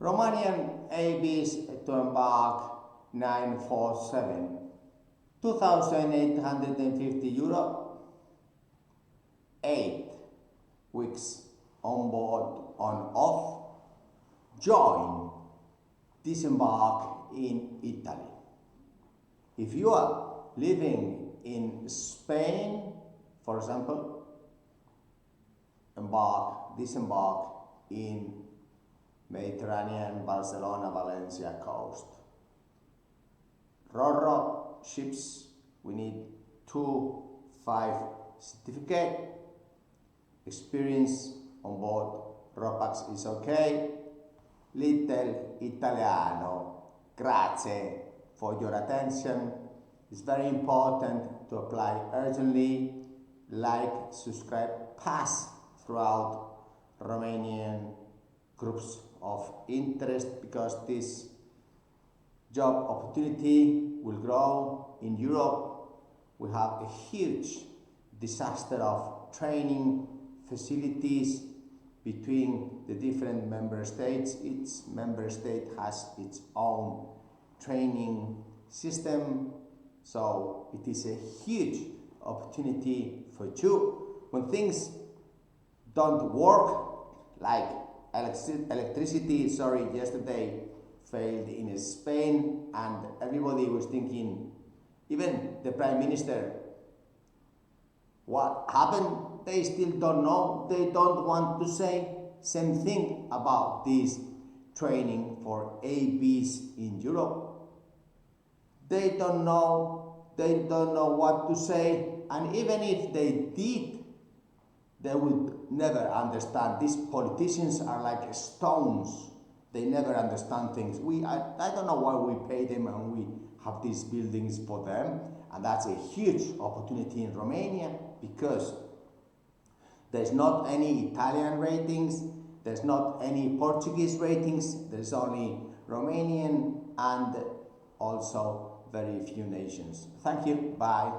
Romanian AB II Embark 947, €2,850, 8 weeks on board, on off. Join Disembark in Italy. If you are living in Spain, for example, disembark in Mediterranean, Barcelona, Valencia coast. Ro-ro ships, we need 2-5 certificate. Experience on board Ropax is okay. Little Italiano. Grazie for your attention. It's very important to apply urgently. Like, subscribe, pass throughout Romanian groups of interest, because this job opportunity will grow in Europe. We have a huge disaster of training facilities between the different member states. Each member state has its own training system, so it is a huge opportunity for you. When things don't work, like electricity, yesterday failed in Spain, and everybody was thinking, even the Prime Minister, what happened? They still don't know. They don't want to say same thing about this training for ABs in Europe. They don't know what to say, and even if they did, they would never understand. These politicians are like stones. They never understand things. I don't know why we pay them and we have these buildings for them. And that's a huge opportunity in Romania, because there's not any Italian ratings, there's not any Portuguese ratings, there's only Romanian and also very few nations. Thank you, bye.